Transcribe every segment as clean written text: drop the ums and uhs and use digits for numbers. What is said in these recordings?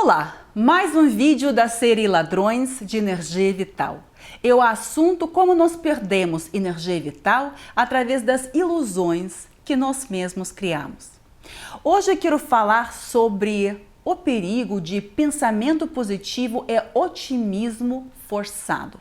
Olá, mais um vídeo da série Ladrões de Energia Vital. É o assunto como nós perdemos energia vital através das ilusões que nós mesmos criamos. Hoje eu quero falar sobre o perigo de pensamento positivo e otimismo forçado.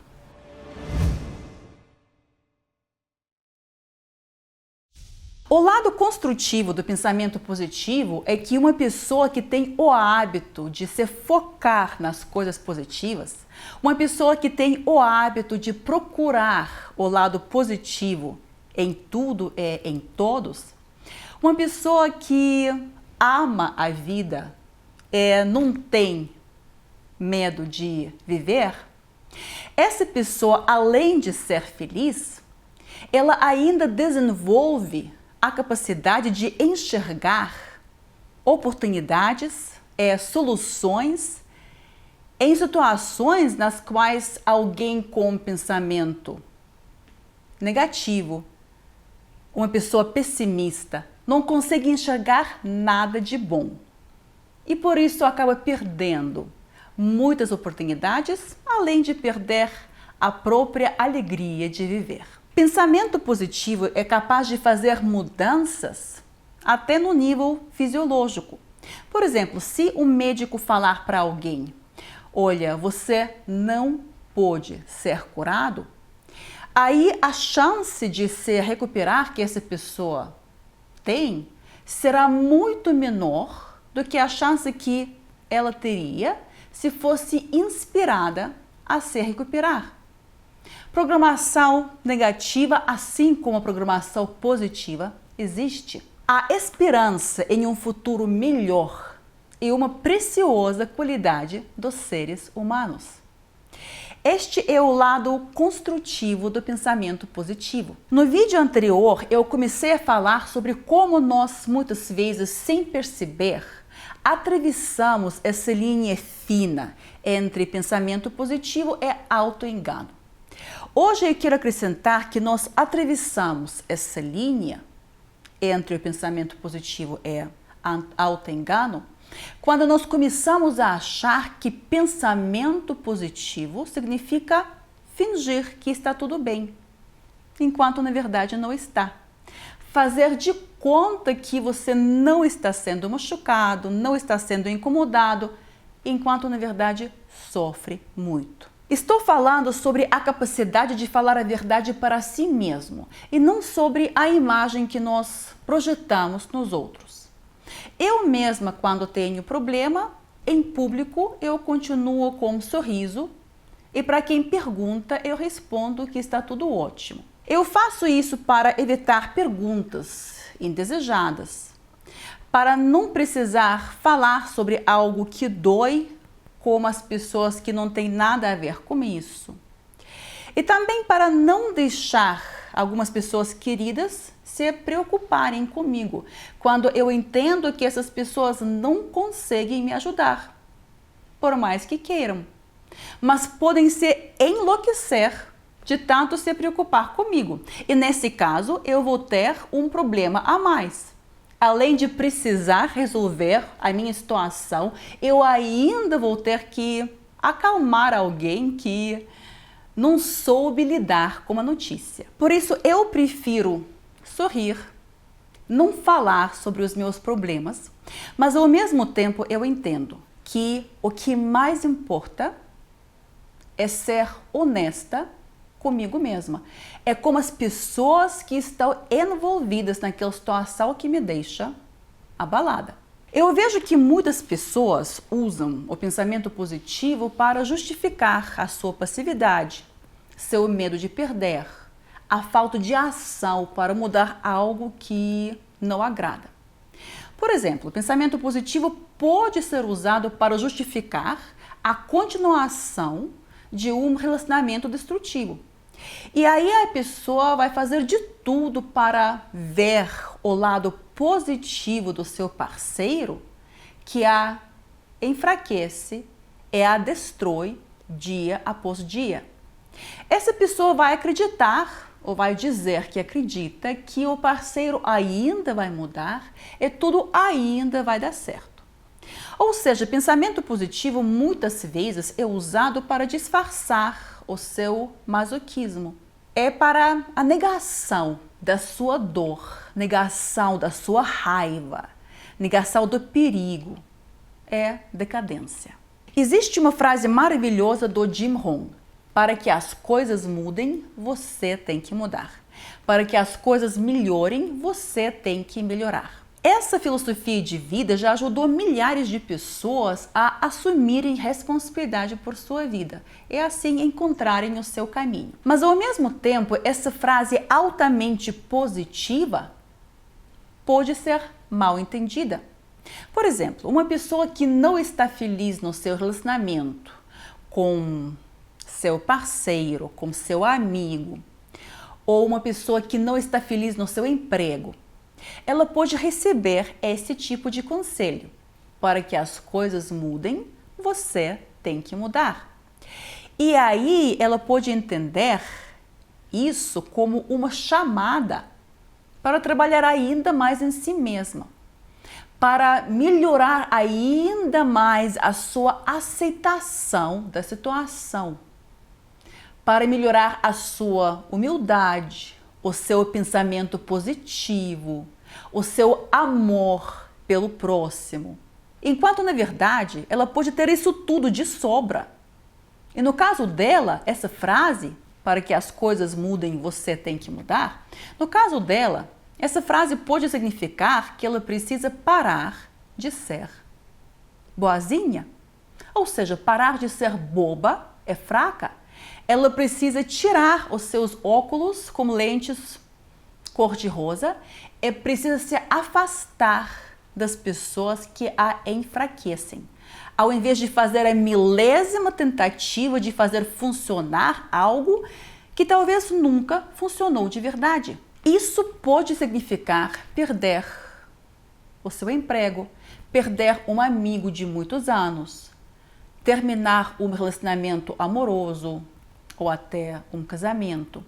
O lado construtivo do pensamento positivo é que uma pessoa que tem o hábito de se focar nas coisas positivas, uma pessoa que tem o hábito de procurar o lado positivo em tudo e em todos, uma pessoa que ama a vida e não tem medo de viver, essa pessoa, além de ser feliz, ela ainda desenvolve a capacidade de enxergar oportunidades e soluções em situações nas quais alguém com pensamento negativo, uma pessoa pessimista, não consegue enxergar nada de bom. E por isso acaba perdendo muitas oportunidades, além de perder a própria alegria de viver. Pensamento positivo é capaz de fazer mudanças até no nível fisiológico. Por exemplo, se um médico falar para alguém: olha, você não pode ser curado, aí a chance de se recuperar que essa pessoa tem será muito menor do que a chance que ela teria se fosse inspirada a se recuperar. Programação negativa, assim como a programação positiva, existe. A esperança em um futuro melhor é uma preciosa qualidade dos seres humanos. Este é o lado construtivo do pensamento positivo. No vídeo anterior, eu comecei a falar sobre como nós, muitas vezes, sem perceber, atravessamos essa linha fina entre pensamento positivo e autoengano. Hoje eu quero acrescentar que nós atravessamos essa linha entre o pensamento positivo e autoengano quando nós começamos a achar que pensamento positivo significa fingir que está tudo bem, enquanto na verdade não está. Fazer de conta que você não está sendo machucado, não está sendo incomodado, enquanto na verdade sofre muito. Estou falando sobre a capacidade de falar a verdade para si mesmo e não sobre a imagem que nós projetamos nos outros. Eu mesma, quando tenho problema, em público eu continuo com um sorriso e para quem pergunta eu respondo que está tudo ótimo. Eu faço isso para evitar perguntas indesejadas, para não precisar falar sobre algo que dói como as pessoas que não têm nada a ver com isso. E também para não deixar algumas pessoas queridas se preocuparem comigo, quando eu entendo que essas pessoas não conseguem me ajudar, por mais que queiram. Mas podem se enlouquecer de tanto se preocupar comigo. E nesse caso, eu vou ter um problema a mais. Além de precisar resolver a minha situação, eu ainda vou ter que acalmar alguém que não soube lidar com a notícia. Por isso, eu prefiro sorrir, não falar sobre os meus problemas, mas ao mesmo tempo eu entendo que o que mais importa é ser honesta comigo mesma. É como as pessoas que estão envolvidas naquela situação que me deixa abalada. Eu vejo que muitas pessoas usam o pensamento positivo para justificar a sua passividade, seu medo de perder, a falta de ação para mudar algo que não agrada. Por exemplo, o pensamento positivo pode ser usado para justificar a continuação de um relacionamento destrutivo. E aí a pessoa vai fazer de tudo para ver o lado positivo do seu parceiro, que a enfraquece e a destrói dia após dia. Essa pessoa vai acreditar ou vai dizer que acredita que o parceiro ainda vai mudar e tudo ainda vai dar certo. Ou seja, pensamento positivo muitas vezes é usado para disfarçar o seu masoquismo. É para a negação da sua dor, negação da sua raiva, negação do perigo. É decadência. Existe uma frase maravilhosa do Jim Rohn: para que as coisas mudem, você tem que mudar. Para que as coisas melhorem, você tem que melhorar. Essa filosofia de vida já ajudou milhares de pessoas a assumirem responsabilidade por sua vida e assim encontrarem o seu caminho. Mas ao mesmo tempo, essa frase altamente positiva pode ser mal entendida. Por exemplo, uma pessoa que não está feliz no seu relacionamento com seu parceiro, com seu amigo, ou uma pessoa que não está feliz no seu emprego, ela pode receber esse tipo de conselho: para que as coisas mudem, você tem que mudar. E aí ela pode entender isso como uma chamada para trabalhar ainda mais em si mesma, para melhorar ainda mais a sua aceitação da situação, para melhorar a sua humildade, o seu pensamento positivo, o seu amor pelo próximo. Enquanto, na verdade, ela pode ter isso tudo de sobra. E no caso dela, essa frase, para que as coisas mudem, você tem que mudar, no caso dela, essa frase pode significar que ela precisa parar de ser boazinha. Ou seja, parar de ser boba, é fraca. Ela precisa tirar os seus óculos com lentes cor-de-rosa e precisa se afastar das pessoas que a enfraquecem. Ao invés de fazer a milésima tentativa de fazer funcionar algo que talvez nunca funcionou de verdade. Isso pode significar perder o seu emprego, perder um amigo de muitos anos, terminar um relacionamento amoroso ou até um casamento.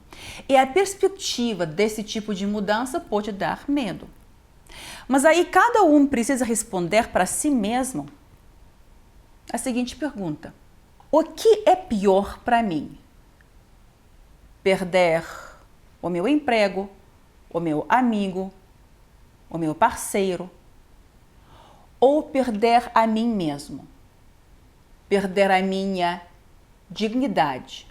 E a perspectiva desse tipo de mudança pode dar medo. Mas aí cada um precisa responder para si mesmo a seguinte pergunta: o que é pior para mim? Perder o meu emprego, o meu amigo, o meu parceiro, ou perder a mim mesmo? Perder a minha dignidade,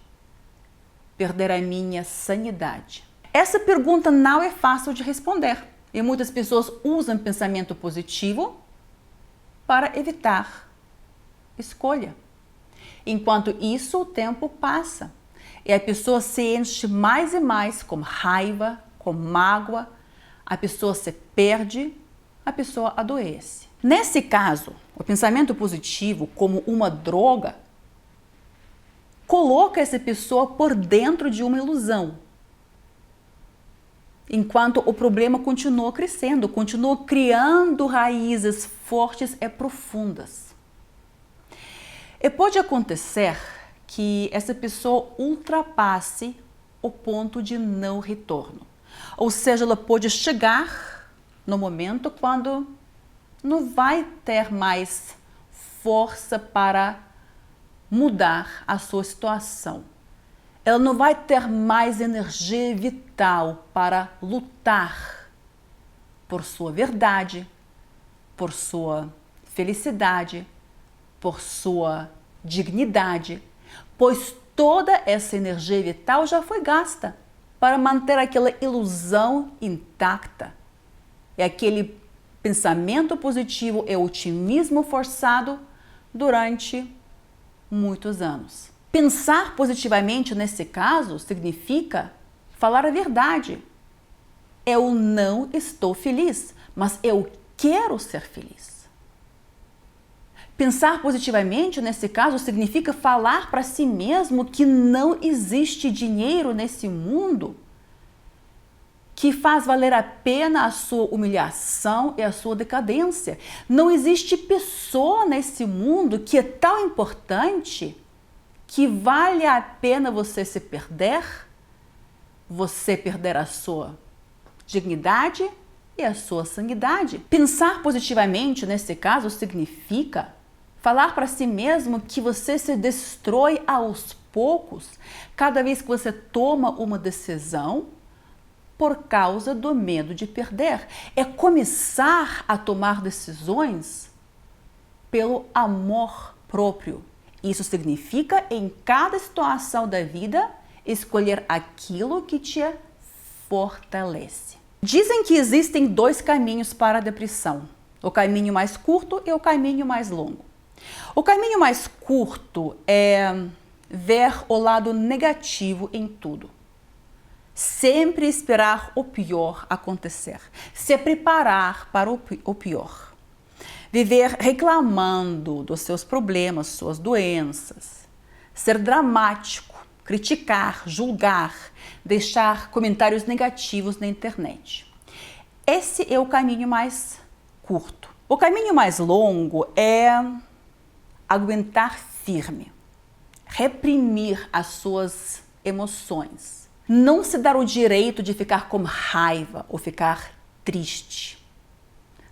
perder a minha sanidade? Essa pergunta não é fácil de responder e muitas pessoas usam pensamento positivo para evitar escolha. Enquanto isso, o tempo passa e a pessoa se enche mais e mais com raiva, com mágoa, a pessoa se perde, a pessoa adoece. Nesse caso, o pensamento positivo, como uma droga, coloca essa pessoa por dentro de uma ilusão, enquanto o problema continua crescendo, continua criando raízes fortes e profundas. E pode acontecer que essa pessoa ultrapasse o ponto de não retorno. Ou seja, ela pode chegar no momento quando não vai ter mais força para mudar a sua situação. Ela não vai ter mais energia vital para lutar por sua verdade, por sua felicidade, por sua dignidade, pois toda essa energia vital já foi gasta para manter aquela ilusão intacta. E aquele pensamento positivo e otimismo forçado durante muitos anos. Pensar positivamente nesse caso significa falar a verdade. Eu não estou feliz, mas eu quero ser feliz. Pensar positivamente nesse caso significa falar para si mesmo que não existe dinheiro nesse mundo que faz valer a pena a sua humilhação e a sua decadência. Não existe pessoa nesse mundo que é tão importante que vale a pena você se perder, você perder a sua dignidade e a sua sanidade. Pensar positivamente, nesse caso, significa falar para si mesmo que você se destrói aos poucos cada vez que você toma uma decisão por causa do medo de perder. É começar a tomar decisões pelo amor próprio. Isso significa, em cada situação da vida, escolher aquilo que te fortalece. Dizem que existem dois caminhos para a depressão: o caminho mais curto e o caminho mais longo. O caminho mais curto é ver o lado negativo em tudo. Sempre esperar o pior acontecer. Se preparar para o pior. Viver reclamando dos seus problemas, suas doenças. Ser dramático, criticar, julgar, deixar comentários negativos na internet. Esse é o caminho mais curto. O caminho mais longo é aguentar firme, reprimir as suas emoções, não se dar o direito de ficar com raiva ou ficar triste,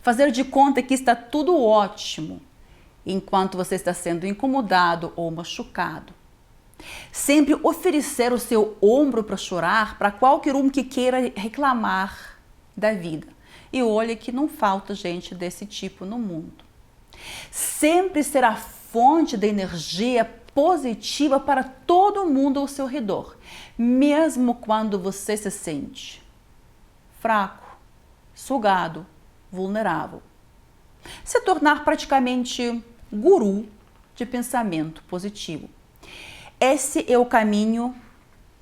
fazer de conta que está tudo ótimo enquanto você está sendo incomodado ou machucado. Sempre oferecer o seu ombro para chorar para qualquer um que queira reclamar da vida. E olha que não falta gente desse tipo no mundo. Sempre ser a fonte de energia positiva para todo mundo ao seu redor, mesmo quando você se sente fraco, sugado, vulnerável. Se tornar praticamente guru de pensamento positivo. Esse é o caminho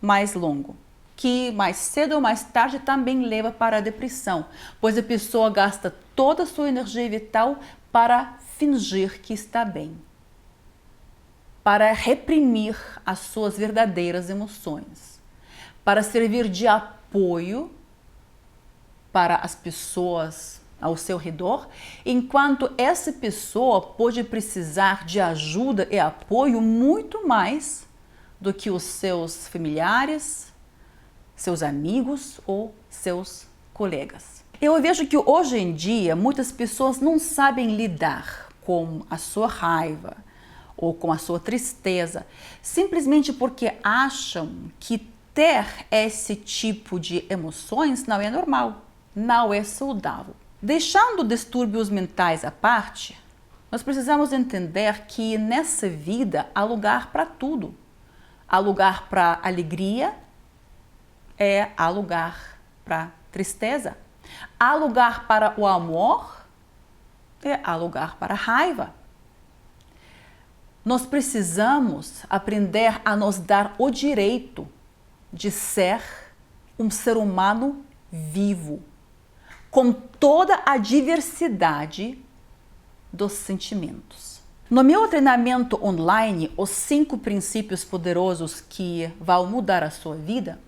mais longo, que mais cedo ou mais tarde também leva para a depressão, pois a pessoa gasta toda a sua energia vital para fingir que está bem, para reprimir as suas verdadeiras emoções, para servir de apoio para as pessoas ao seu redor, enquanto essa pessoa pode precisar de ajuda e apoio muito mais do que os seus familiares, seus amigos ou seus colegas. Eu vejo que hoje em dia muitas pessoas não sabem lidar com a sua raiva ou com a sua tristeza, simplesmente porque acham que ter esse tipo de emoções não é normal, não é saudável. Deixando distúrbios mentais à parte, nós precisamos entender que nessa vida há lugar para tudo. Há lugar para alegria, há lugar para tristeza. Há lugar para o amor, há lugar para a raiva. Nós precisamos aprender a nos dar o direito de ser um ser humano vivo, com toda a diversidade dos sentimentos. No meu treinamento online, os 5 princípios poderosos que vão mudar a sua vida,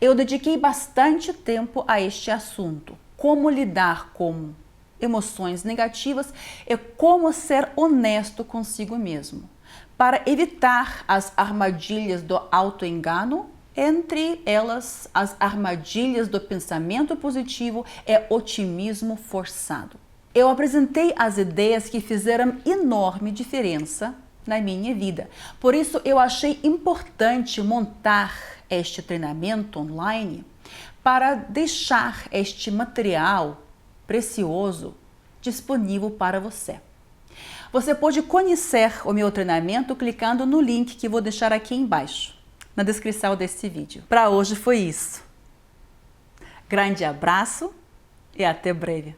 eu dediquei bastante tempo a este assunto. Como lidar com emoções negativas e como ser honesto consigo mesmo, para evitar as armadilhas do autoengano, entre elas as armadilhas do pensamento positivo e otimismo forçado. Eu apresentei as ideias que fizeram enorme diferença na minha vida. Por isso eu achei importante montar este treinamento online para deixar este material precioso disponível para você. Você pode conhecer o meu treinamento clicando no link que vou deixar aqui embaixo, na descrição desse vídeo. Para hoje foi isso. Grande abraço e até breve.